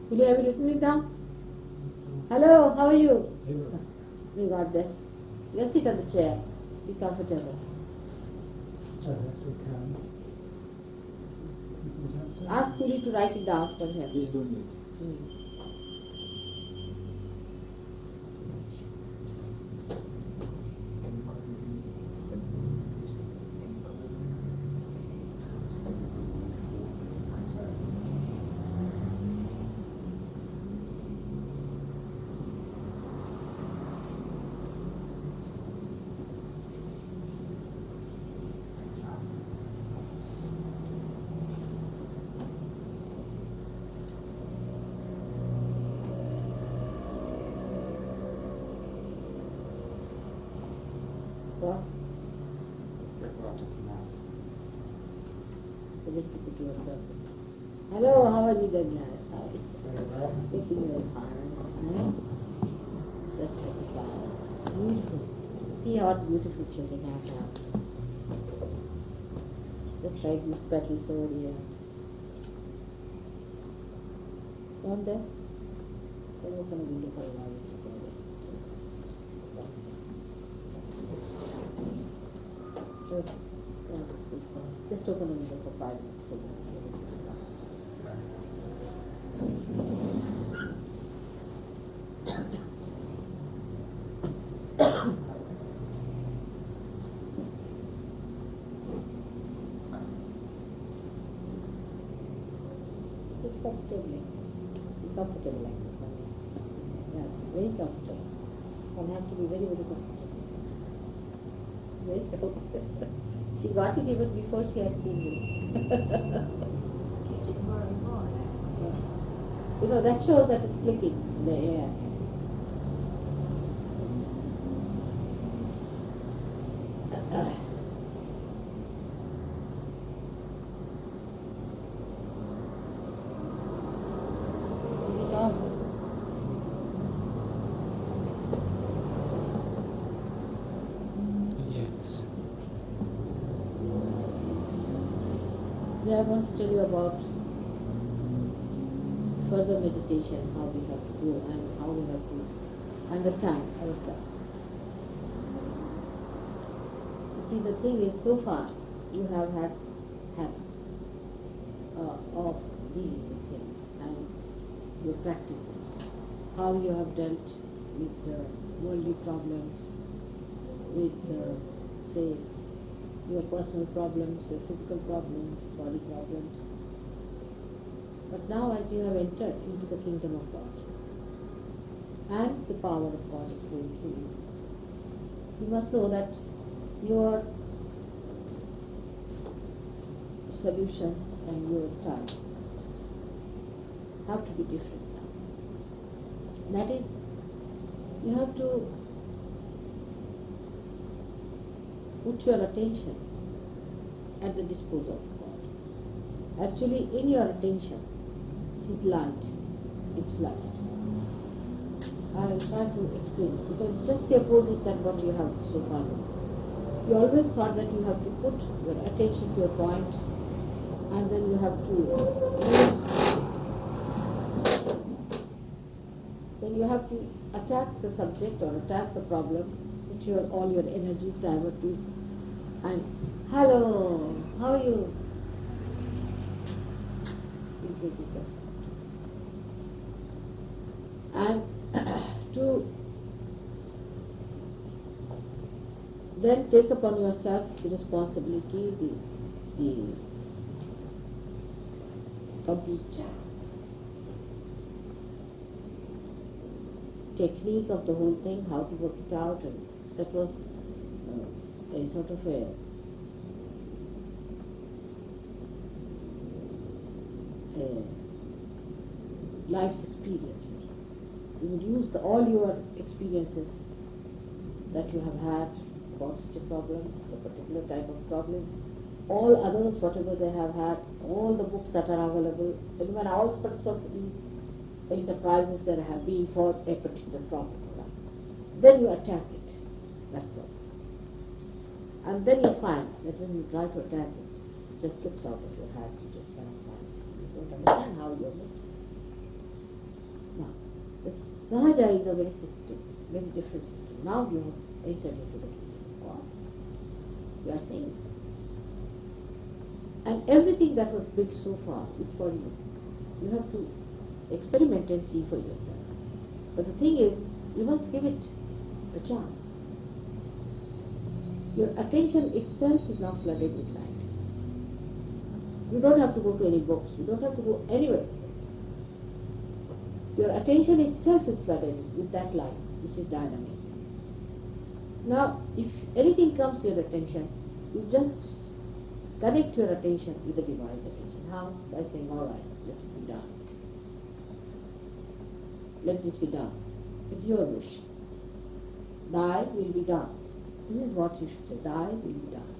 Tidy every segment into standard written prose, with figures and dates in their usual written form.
Will you have written it down? Hello, how are you? May God bless. You can sit on the chair. Be comfortable. Ask Kuli to write it down for him. He's doing it. What? So let's keep it to yourself. Hello, how are you doing, guys? How are you? Very well. Looking very fine. Right? Just like a flower. Beautiful. See what beautiful children I have. Just like these petals over here. Down there? Can you open a window for a while? Just open the window for 5 minutes. It's comfortable. Be comfortable like this. Yes, very comfortable. One has to be very, very comfortable. Very comfortable. She got it even before she had seen me. You know, that shows that it's clicking in the air. Is it on? Yes. We are going to tell you about further meditation, how we have to do and how we have to understand ourselves. You see, the thing is, so far you have had habits of dealing with things and your practices, how you have dealt with worldly problems, with, say, your personal problems, your physical problems, body problems. But now as you have entered into the kingdom of God and the power of God is flowing through you, you must know that your solutions and your styles have to be different now. That is, you have to put your attention at the disposal of God. Actually, in your attention, His light is flooded. I will try to explain it because it's just the opposite than what you have so far. You always thought that you have to put your attention to a point and then you have to attack the subject or attack the problem, put all your energies divert to, and hello, how are you? Please make this up. And to then take upon yourself the responsibility, the complete technique of the whole thing, how to work it out, and that was a sort of a life's experience. You would use all your experiences that you have had about such a problem, a particular type of problem, all others, whatever they have had, all the books that are available, even all sorts of these enterprises that have been for a particular problem. Then you attack it, that problem. And then you find that when you try to attack it, it just slips out of your hands, you just cannot find it. You don't understand how you have missed it. The Sahajja is a very system, very different system. Now you have entered into the kingdom of God. You are saints. And everything that was built so far is for you. You have to experiment and see for yourself. But the thing is, you must give it a chance. Your attention itself is not flooded with light. You don't have to go to any books. You don't have to go anywhere. Your attention itself is flooded with that light, which is dynamic. Now, if anything comes to your attention, you just connect your attention with the divine's attention. How? By saying, all right, let it be done. Let this be done. It's your wish. Thy will be done. This is what you should say. Thy will be done.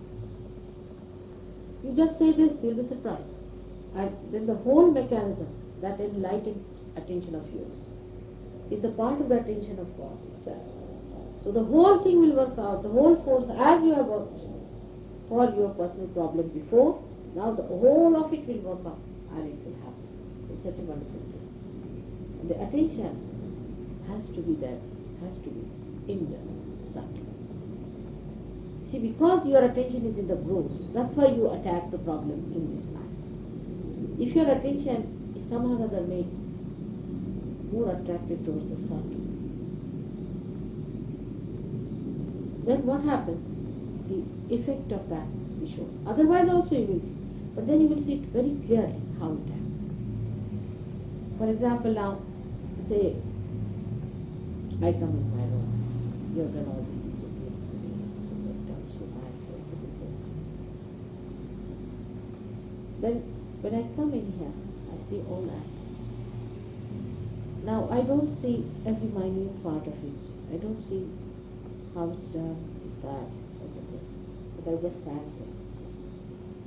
You just say this, you'll be surprised. And then the whole mechanism, that enlightened attention of yours, is the part of the attention of God itself. So the whole thing will work out, the whole force, as you have worked for your personal problem before, now the whole of it will work out and it will happen. It's such a wonderful thing. And the attention has to be there, has to be in the subtle. See, because your attention is in the gross, that's why you attack the problem in this manner. If your attention is somehow or other made more attracted towards the subtle, then what happens? The effect of that will be shown. Otherwise also you will see. But then you will see it very clearly how it acts. For example, now, say, I come in my room. You have done all these things so beautifully, so well done, so mindful, everything. Then, when I come in here, I see all that. Now, I don't see every minute part of it. I don't see how it's done, it's that, everything. But I just stand here.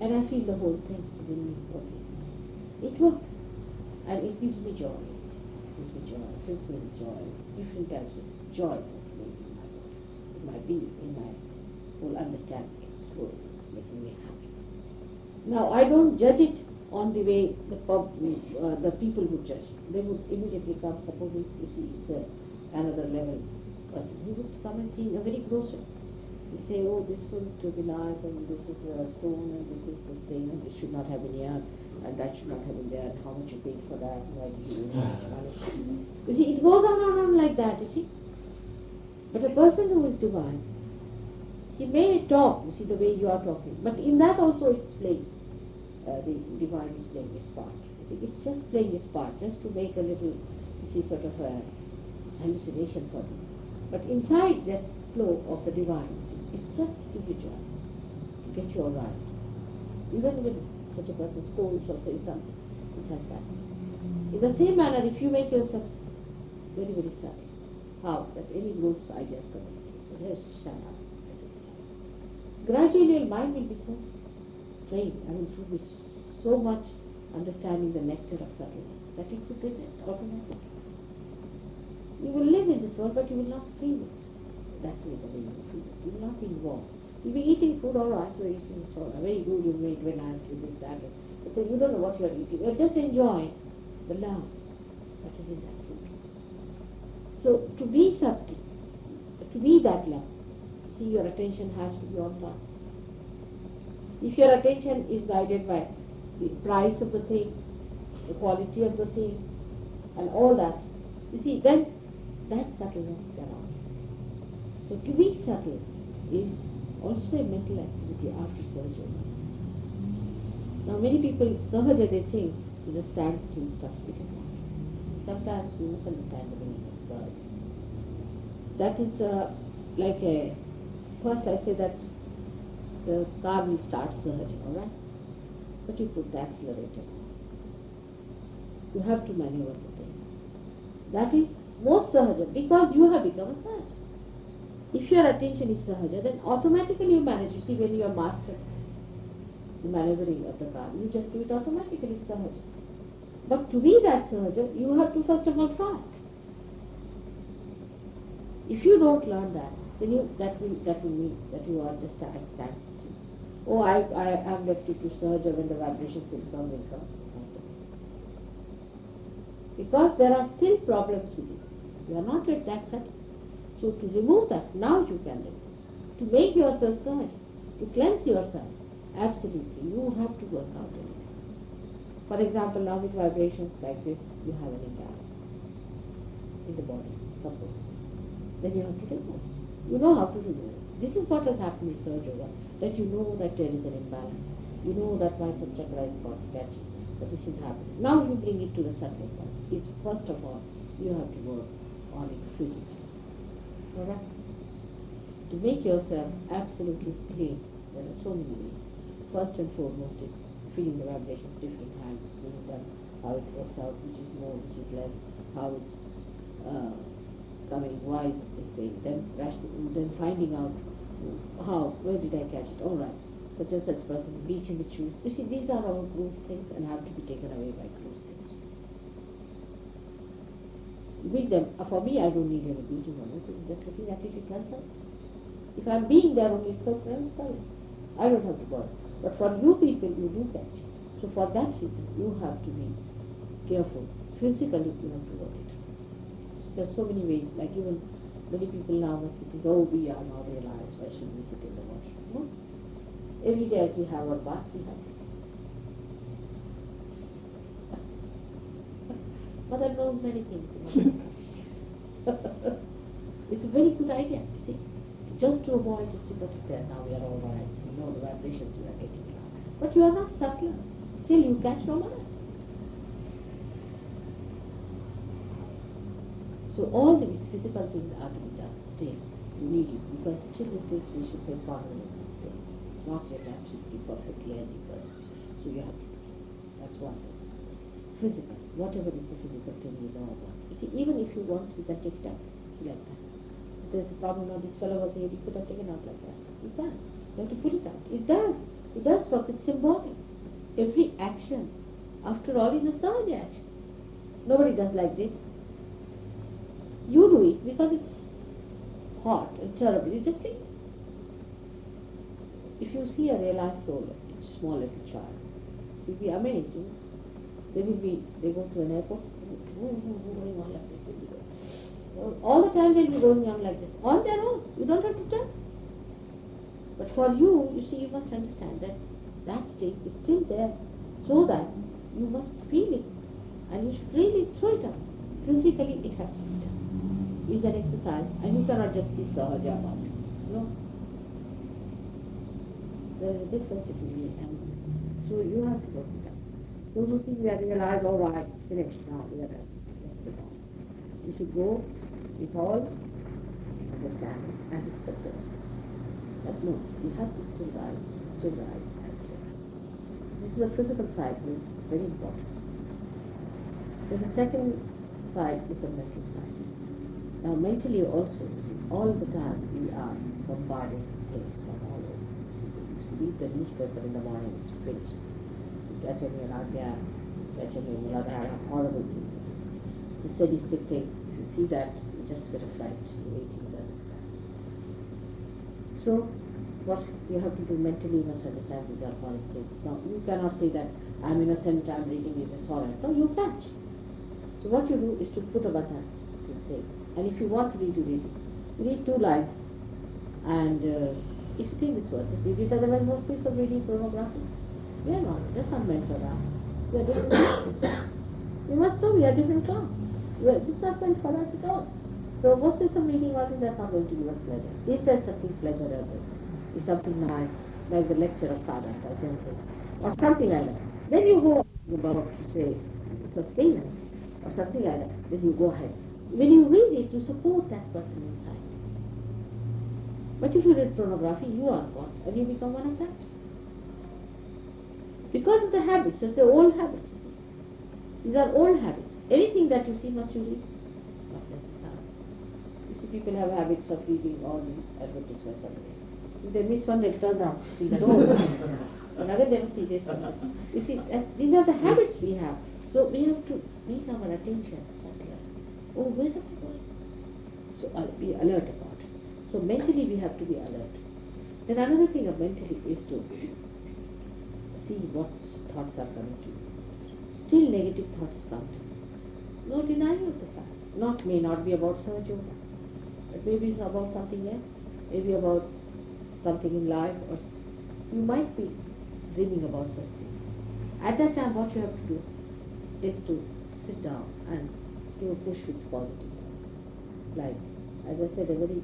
And I feel the whole thing within me working. It works. And it gives me joy. It gives me joy. It fills me with joy. Different types of joy that's making in my being, in my whole understanding. It's good. It's making me happy. Now, I don't judge it on the way the people would judge. They would immediately come, supposing you see it's another level person. He would come and see in a very gross way. He'd say, oh, this would be nice, and this is a stone, and this is the thing, and this should not have been here, and that should not have been there, and how much you paid for that, and why did you use so much money. You see, it goes on like that, you see. But a person who is divine, he may talk, you see, the way you are talking, but in that also it's playing. The divine is playing its part. You see, it's just playing its part, just to make a little, you see, sort of a hallucination for you. But inside that flow of the divine, it's just to give you joy, to get you all right. Even when such a person scolds or says something, it has that. In the same manner, if you make yourself very, very subtle, how? That any gross ideas come into you. Just shut up. Gradually your mind will be so trained, it will be so much understanding the nectar of subtleness that it will get it automatically. You will live in this world, but you will not feel it. That way the way you feel it. You will not be involved. You will be eating food, all right, you are eating so very good, you made very nice with this, that. But then you don't know what you are eating. You are just enjoying the love that is in that food. So to be subtle, to be that love, see, your attention has to be on love. If your attention is guided by the price of the thing, the quality of the thing, and all that, you see, then that subtleness cannot. So to be subtle is also a mental activity after surgery. Now many people, Sahajja, they think it's a standstill stuff. It is not. Sometimes you misunderstand the meaning of Sahajja. That is like a, first I say that the car will start Sahajja, alright? But you put the accelerator. You have to maneuver the thing. That is most Sahajja, because you have become a Sahajja. If your attention is Sahajja, then automatically you manage. You see, when you are mastered the maneuvering of the car, you just do it automatically, Sahajja. But to be that Sahajja, you have to first of all try. If you don't learn that, then that will mean that you are just at standstill. Oh, I have left it to Sahajja, when the vibrations will come. Because there are still problems with it. You are not yet that subtle. So to remove that, now you can remove. To make yourself subtle, to cleanse yourself, absolutely, you have to work out on it. For example, now with vibrations like this, you have an imbalance in the body, suppose. Then you have to remove. You know how to remove it. This is what has happened with Sahaj that you know that there is an imbalance. You know that my subchakra is got catchy, but this is happening. Now you bring it to the subtle part. It's first of all, you have to work on it physically. Alright? To make yourself absolutely clean, there are so many ways. First and foremost is feeling the vibrations, different hands, feeling them, how it works out, which is more, which is less, how it's coming, why is this thing, then finding out how, where did I catch it, alright, such and such person, beach in the shoes. You see, these are our gross things and have to be taken away by gross things. With them, for me, I don't need any beating or anything, just looking at it runs out. If I'm being there only, it's so friends, I don't have to bother. But for you people, you do catch. So for that reason, you have to be careful. Physically, you have to work it. So there are so many ways, like even many people now must be thinking, oh, we are now realized, why should we sit in the washroom? No. Every day as we have our bath, we have to. Mother knows many things. It's a very good idea, you see. Just to avoid, you see what is there, now we are all right, you know the vibrations we are getting now. But you are not subtler, still you catch no mother. So all these physical things are to be done, still, you need it, because still it is, we should say, permanent state. It's not yet absolutely perfectly any person. So you have to, that's one thing. Physical, whatever is the physical thing you know about. You see, even if you want, you can take it out, see like that. There's a problem now, this fellow was here, he could have taken out like that. You can. You have to put it out. It does. It does work. It's symbolic. Every action, after all, is a Sahaj action. Nobody does like this. You do it because it's hot and terrible. You just take it. If you see a realized soul, a small little child, you'll be amazed. You know? They go to an airport, going on like this. All the time they'll be going on like this, on their own. You don't have to tell. But for you, you see, you must understand that that state is still there, so that you must feel it, and you should really throw it out. Physically, it has to be done. It's an exercise, and you cannot just be Sahaj about it. No. There is a difference between me and you. So you have to work it out. Those who think we are realized, all right, finished now, we are done. Let's sit down. You should go with all understanding and respect us. But no, you have to still rise, and still. This is the physical side, which is very important. Then the second side is the mental side. Now mentally also, you see, all the time we are bombarded with things from all over. You see, read the newspaper in the morning, it's finished. You catch any Ragya, catch any Muladhara, horrible things. It's a sadistic thing. If you see that, you just get a fright, you're waiting for the sky. So, what you have to do mentally, you must understand these are horrible things. Now, you cannot say that I'm innocent, I'm reading this is all right. No, you catch. So what you do is to put a button to the thing. And if you want to read, you read it. You read 2 lines. And if you think it's worth it, read it. Otherwise, what's the use of reading pornography? We are not. That's not meant for us. We are different class. You must know we are different class. This is not meant for us at all. So what's the use of reading all things? That's not going to give us pleasure. If there's something pleasurable, is something nice, like the lecture of Sadhana, I can say, or something like that. Then you go about to say sustenance, or something like that. Then you go ahead. When you read it, you support that person inside. But if you read pornography, you are what? And you become one of that. Because of the habits, of the old habits, you see. These are old habits. Anything that you see, must you read? Not necessarily. You see, people have habits of reading all the advertisements of the day. If they miss one, they turn around, see that, oh, another they see this and this. You see, these are the habits we have. So we have to make our attention subtler. Oh, where am I going? So be alert about it. So mentally we have to be alert. Then another thing of mentally is to see what thoughts are coming to you. Still negative thoughts come to you. No denial of the fact. may not be about Sahaj Yoga. But maybe it's about something else. Maybe about something in life, or you might be dreaming about such things. At that time, what you have to do is to sit down and give a push with positive thoughts. Like, as I said, a very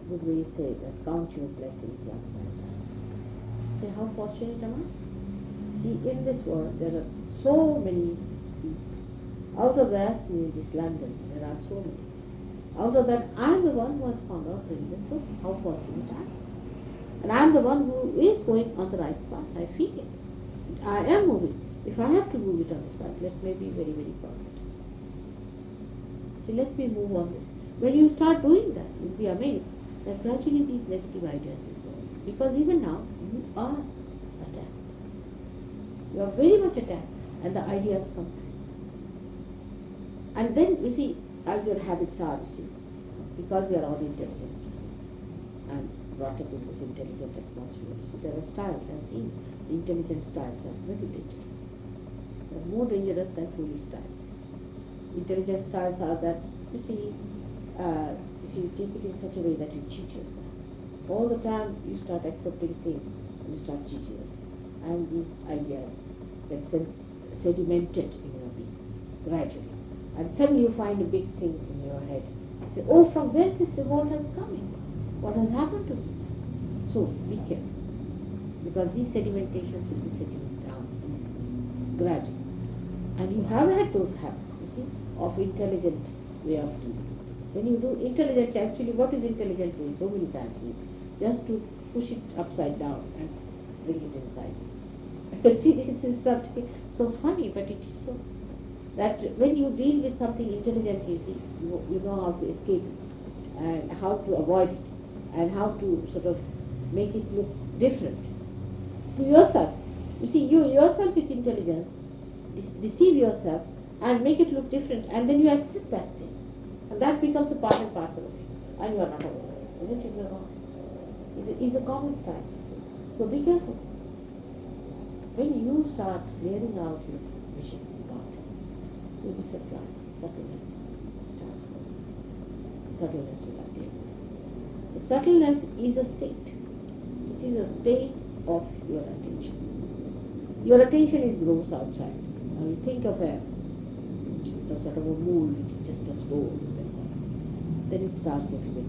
good way you say that count your blessings one by one. Say, how fortunate am I? See, in this world, there are so many people. Out of that, in this London, there are so many. Out of that, I am the one who has found out really the truth. How fortunate I am. And I am the one who is going on the right path. I feel it. I am moving. If I have to move it on this path, let me be very, very positive. See, let me move on this. When you start doing that, you'll be amazed that gradually these negative ideas will go. Because even now, you are attacked. You are very much attacked, and the ideas come. And then, you see, as your habits are, you see, because you are all intelligent and brought up in this intelligent atmosphere, you see, there are styles. I've seen the intelligent styles are very dangerous. They are more dangerous than foolish styles. Intelligent styles are that, you see, you take it in such a way that you cheat yourself. All the time you start accepting things and you start cheating yourself. And these ideas get sedimented in your being gradually. And suddenly you find a big thing in your head. You say, oh, from where this revolt has come in? What has happened to me? So be careful. Because these sedimentations will be settling down gradually. And you have had those habits, you see, of intelligent way of dealing. When you do intelligent, actually what is intelligent way? So many times is just to push it upside down and bring it inside. See, this is something so funny, but it is so. That when you deal with something intelligent, you see, you know how to escape it, and how to avoid it, and how to sort of make it look different to yourself. You see, you yourself with intelligence deceive yourself and make it look different, and then you accept that thing. And that becomes a part and parcel of you. And you are not aware. Isn't it wrong? It's a common style. So be careful. When you start clearing out your vision about it, you'll be surprised. Subtleness start flowing. Subtleness will appear. The subtleness is a state. It is a state of your attention. Your attention is gross outside. Now you think of some sort of a mold which is just a stone. Then it starts little bit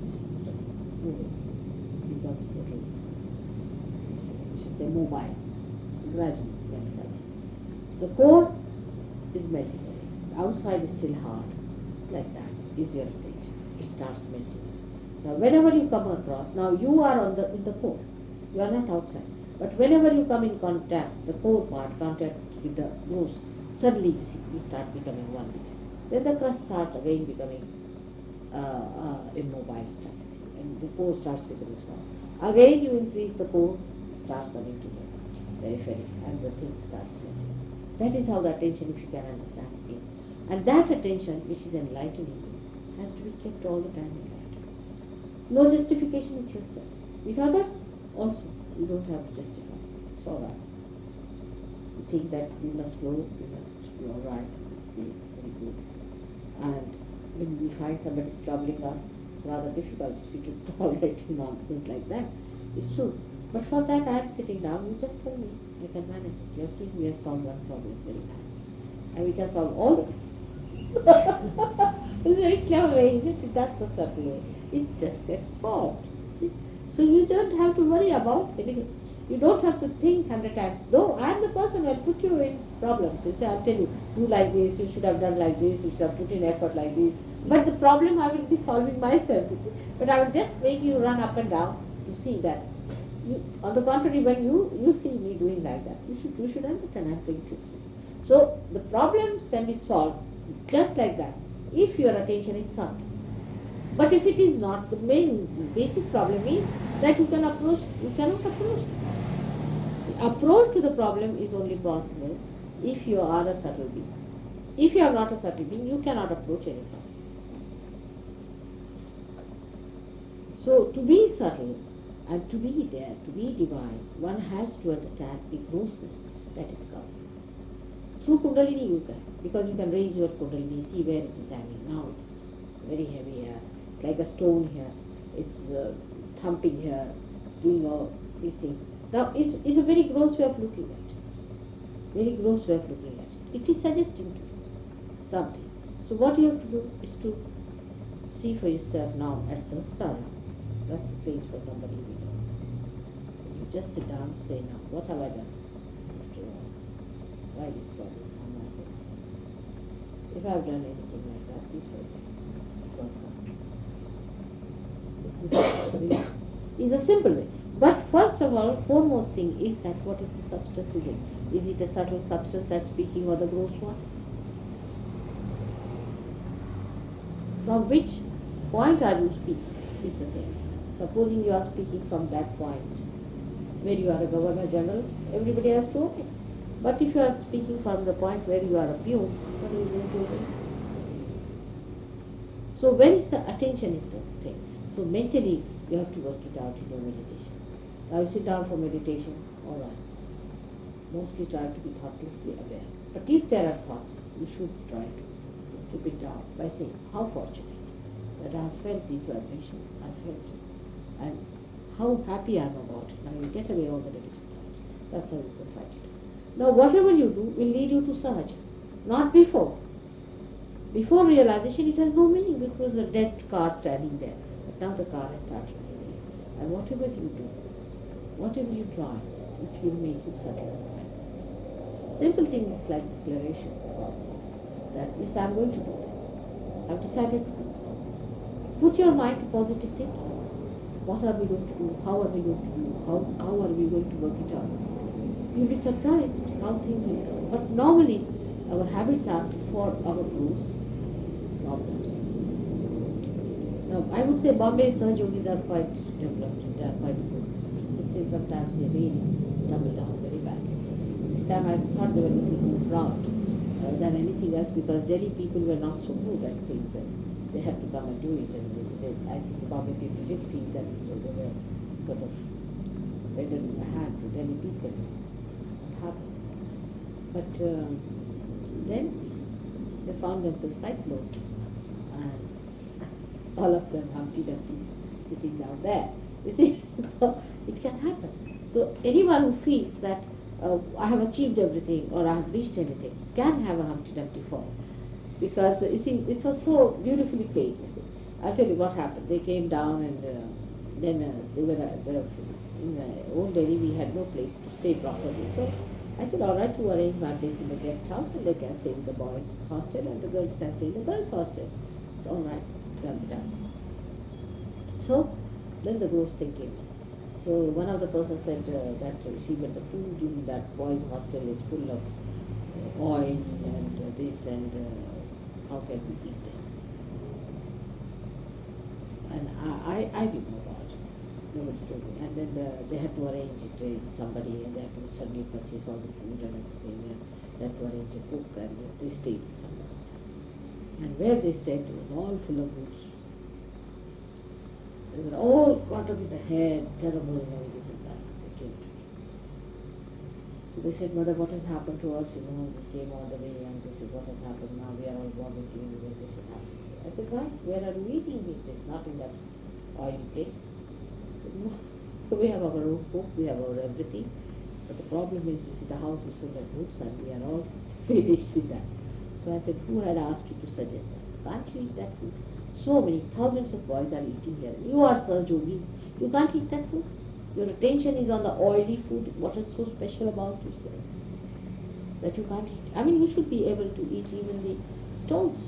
moving, becomes little, I should say mobile, gradually, like such. The core is melting away. The outside is still hard, like that is your attention. It starts melting. Now whenever you come across, now you are in the core, you are not outside. But whenever you come in contact, the core part, contact with the nose, suddenly you see, you start becoming one with it. Then the crust starts again becoming immobile stuff, and the core starts becoming small. Again you increase the core, it starts coming together, periphery, and the thing starts melting. That is how the attention, if you can understand, is. And that attention, which is enlightening, has to be kept all the time enlightened. No justification with yourself. With others, also, you don't have to justify. It's all right. You think that we must grow, we must be all right, we must be very good. And when we find somebody is troubling us, it's rather difficult to tolerate nonsense like that. It's true. But for that I am sitting down, you just tell me, I can manage it. You have seen we have solved one problem very fast. And we can solve all of it. It's very clever way, isn't it? That's the subtle way. It just gets solved. See? So you don't have to worry about it. You don't have to think 100 times. Though I am the person who will put you in problems. You say, I'll tell you, do like this, you should have done like this, you should have put in effort like this. But the problem I will be solving myself. You see. But I will just make you run up and down. You see that. On the contrary, when you see me doing like that, you should understand I'm being truthful. So the problems can be solved just like that if your attention is subtle. But if it is not, the main basic problem is that you cannot approach. The approach to the problem is only possible if you are a subtle being. If you are not a subtle being, you cannot approach any problem. So to be subtle and to be there, to be divine, one has to understand the grossness that is coming. Through Kundalini you can, because you can raise your Kundalini, see where it is hanging. Now it's very heavy here, it's like a stone here, it's thumping here, it's doing all these things. Now it's a very gross way of looking at it. Very gross way of looking at it. It is suggesting to you something. So what you have to do is to see for yourself now at Sanskara. That's the place for somebody we know. You just sit down and say, now, what have I done? Why this problem? If I have done anything like that, please forgive me. It's a simple way. But first of all, foremost thing is that what is the substance within? Is it a subtle substance that's speaking or the gross one? From which point are you speaking is the thing. Supposing you are speaking from that point where you are a Governor General, everybody has to obey. But if you are speaking from the point where you are a peon, what is going to obey? So where is the attention is the thing. So mentally you have to work it out in your meditation. Now you sit down for meditation, all right. Mostly try to be thoughtlessly aware. But if there are thoughts, you should try to keep it down by saying, how fortunate that I have felt these vibrations, I felt it. And how happy I am about it. Now you get away all the negative thoughts. That's how you can fight it. Now whatever you do will lead you to Sahaj, not before. Before realization it has no meaning because a dead car standing there. But now the car has started running. And whatever you do, whatever you try, it will make you subtle. Simple things like declaration that yes, I am going to do this. I have decided to do this. Put your mind to positive thinking. What are we going to do? How are we going to do? How are we going to work it out? You'll be surprised how things will go. But normally our habits are for our gross problems. Now I would say Bombay Sahaj Yogis are quite developed, they are quite good. Persisting sometimes they really tumble down very badly. This time I thought they were a little more proud than anything else because Delhi people were not so good at things and they had to come and do it, and I think the Bombay people did feel that, so they were sort of lending a hand to Delhi people. But then they found themselves quite low, and all of them Humpty Dumpty sitting down there. You see, so it can happen. So anyone who feels that I have achieved everything or I have reached anything can have a Humpty Dumpty fall. Because you see, it was so beautifully played. You see, I'll tell you what happened. They came down, and then they were in old Delhi. We had no place to stay properly. So I said, all right, you arrange my place in the guest house, and they can stay in the boys' hostel, and the girls can stay in the girls' hostel. It's all right, can be done. So then the gross thing came. So one of the persons said that but the food in that boys' hostel is full of oil and this and how can we eat them? And I didn't know about it. Nobody told me. And then they had to arrange it with somebody, and they had to suddenly purchase all the food and everything, and they had to arrange a cook, and they stayed with somebody. And where they stayed, it was all full of goods. They were all caught up in the head, terrible, this and that. They came to me. So they said, Mother, what has happened to us? We came all the way, and this is what has happened. Now we are all vomiting, and this has happened. I said, why? Where are we eating these days? Not in that oily place. So we have our own cook, we have our everything. But the problem is, you see, the house is full of goods, and we are all finished with that. So I said, who had asked you to suggest that? Can't you eat that food? So many, thousands of boys are eating here. You are Sahaj Yogis. You can't eat that food. Your attention is on the oily food. What is so special about yourselves that you can't eat? I mean, you should be able to eat even the stones.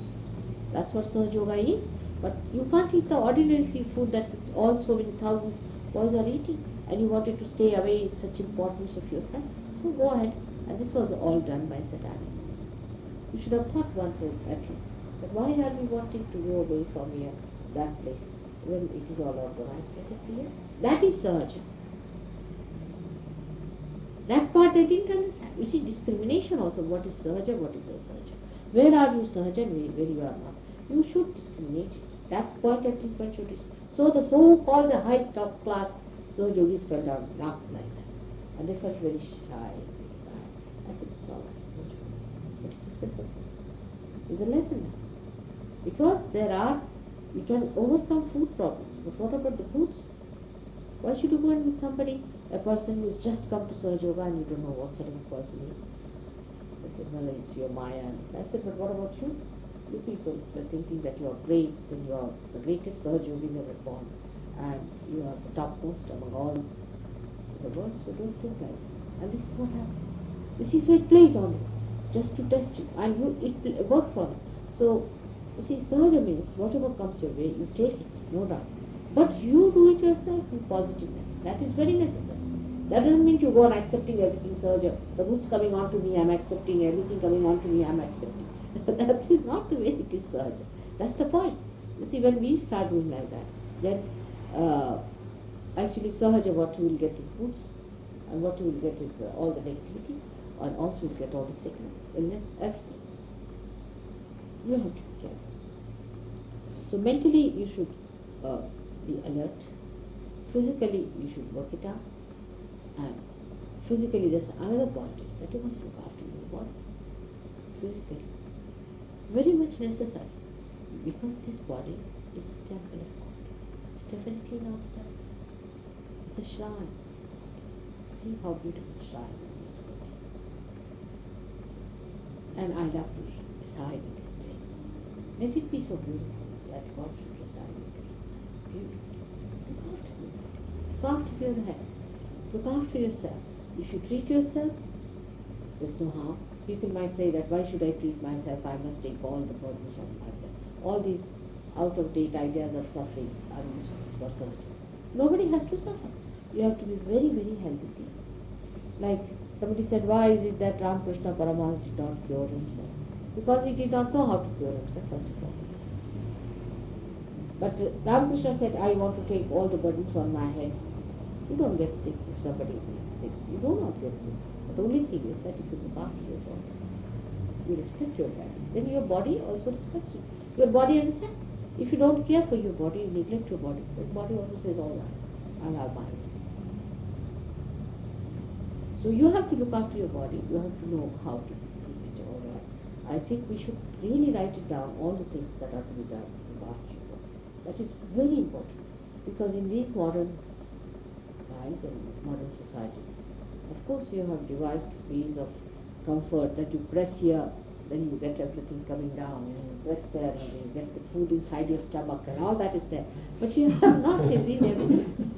That's what Sahaj Yoga is. But you can't eat the ordinary food that all so many thousands boys are eating. And you wanted to stay away in such importance of yourself. So go ahead. And this was all done by Satanic. You should have thought once at least. But why are we wanting to go away from here, that place, when it is all organized? Let us be here. That is Sahaj. That part they didn't understand. You see, discrimination also. What is Sahaja, what is Asahaja? Where are you Sahaja and where you are not? You should discriminate. That point at least one should discriminate. So the so-called the high top class Sahaj Yogis fell down, laughed like that. And they felt very shy. I said, it's all right. But it's a simple thing. It's a lesson. Because there are You can overcome food problems, but what about the foods? Why should you go in with somebody, a person who's just come to Sahaj Yoga and you don't know what sort of a person he is? I said, well, it's your Maya. I said, but what about you? You people are thinking that you are great, and you are the greatest Sahaj Yogis ever born, and you are the topmost among all the world, so don't think like that. And this is what happens. You see, so it plays on it, just to test you, and it works on it. So, you see, Sahaja means whatever comes your way, you take it, no doubt. But you do it yourself with positiveness. That is very necessary. That doesn't mean you go on accepting everything, Sahaja. The goods coming on to me, I'm accepting. Everything coming on to me, I'm accepting. That is not the way it is, Sahaja. That's the point. You see, when we start doing like that, then actually Sahaja, what you will get is goods, and what you will get is all the negativity, and also you will get all the sickness, illness, everything. You have to be careful. So mentally you should be alert. Physically you should work it out. And physically there's another point is that you must look after your body. Physically. Very much necessary. Because this body is the temple of God. It's definitely not a temple. It's a shrine. See how beautiful shrine it is. And I love to reside in this place. Let it be so beautiful that God should reside in it. Beautiful. Look after your body. Look after your health. Look after yourself. If you treat yourself, there's no harm. People might say that why should I treat myself? I must take all the burdens on myself. All these out-of-date ideas of suffering are useless for surgery. Nobody has to suffer. You have to be very, very healthy people. Like somebody said, why is it that Ramakrishna Paramahansa did not cure himself? Because he did not know how to cure himself, first of all. But Ramakrishna said, I want to take all the burdens on my head. You don't get sick if somebody is sick. You do not get sick. But the only thing is that if you look after your body, you respect your body, then your body also respects you. Your body understands. If you don't care for your body, you neglect your body, the body also says, all right, I'll have mine. So you have to look after your body. You have to know how to keep it all right. I think we should really write it down, all the things that are to be done to look after your body. That is very important. Because in these modern times and modern society, of course you have devised ways of comfort that you press here, then you get everything coming down, and you press there, and you get the food inside your stomach, and all that is there. But you have not really everything.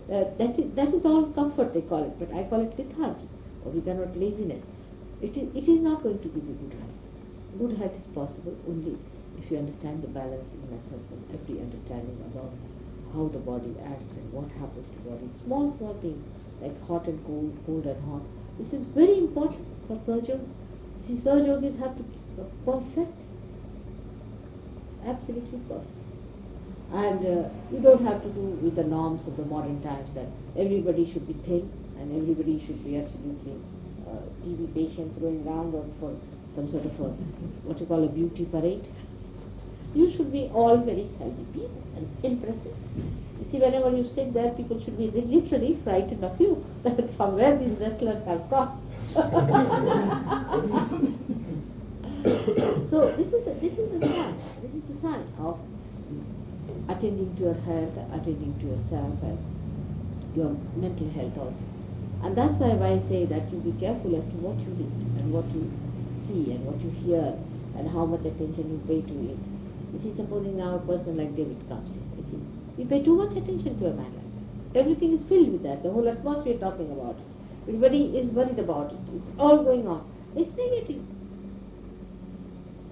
That is all comfort they call it, but I call it lethargy, or we cannot laziness. It is not going to give you good health. Good health is possible only if you understand the balancing methods and every understanding about how the body acts and what happens to the body. Small things like hot and cold, cold and hot. This is very important for surgeons. See, Sahaj Yogis have to be perfect, absolutely perfect. And you don't have to do with the norms of the modern times that everybody should be thin and everybody should be absolutely TB patient throwing around or for some sort of a, what you call a beauty parade. You should be all very healthy people and impressive. You see, whenever you sit there, people should be literally frightened of you, from where these wrestlers have come. So this is the sign. This is the sign of attending to your health, attending to yourself, and your mental health also. And that's why I say that you be careful as to what you read and what you see and what you hear and how much attention you pay to it. You see, supposing now a person like David comes in, you see, we pay too much attention to a man like that. Everything is filled with that. The whole atmosphere talking about it. Everybody is worried about it. It's all going on. It's negative.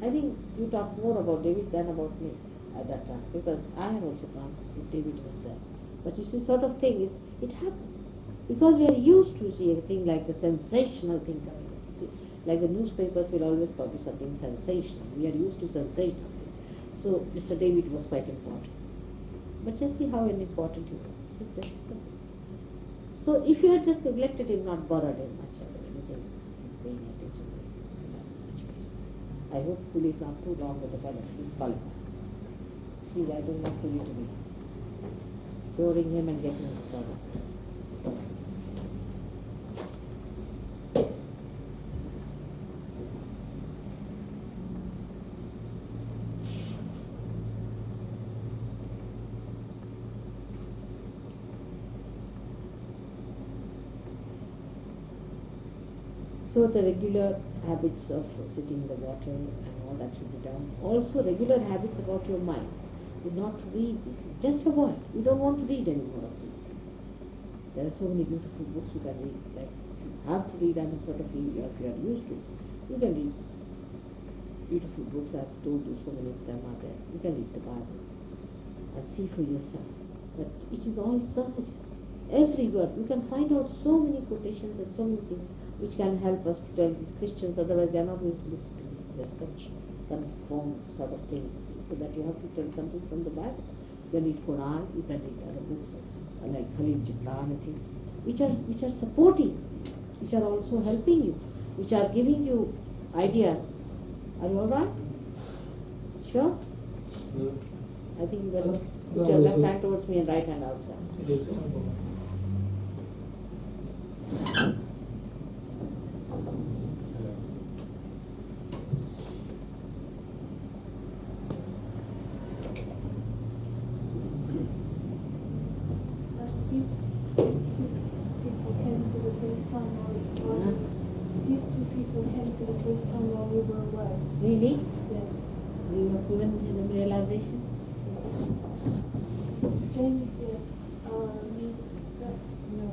I think you talk more about David than about me at that time, because I have also come if David was there. But you see, sort of thing is, it happens. Because we are used to see a thing like a sensational thing coming up. You see, like the newspapers will always publish something sensational. We are used to sensational things. So Mr. David was quite important. But just see how unimportant he was. It's just simple. So if you had just neglected him, not bothered him much or anything, paying attention to him, much better. I hope Puli is not too long with the fellow. He's qualified. See, I don't want Puli to be curing him and getting into trouble. So the regular habits of sitting in the water and all that should be done. Also regular habits about your mind is not to read this. Just avoid. You don't want to read any more of these things. There are so many beautiful books you can read. Like if you have to read and sort of if you are used to, you can read beautiful books. I've told you so many of them are there. You can read the Bible and see for yourself. But it is all Sahaj. Every word. You can find out so many quotations and so many things which can help us to tell these Christians, otherwise they are not going to listen to this. They are such conformed sort of things. So that you have to tell something from the Bible. You can read Quran, you can read other books like Khalil Gibran, which are supporting, which are also helping you, which are giving you ideas. Are you alright? Sure? I think you better put your left hand towards me and right hand outside. These two people came for the first time while we were away. Really? Yes. You have given them realization? James, yes. Rex, no.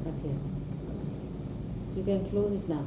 Okay. So you can close it now.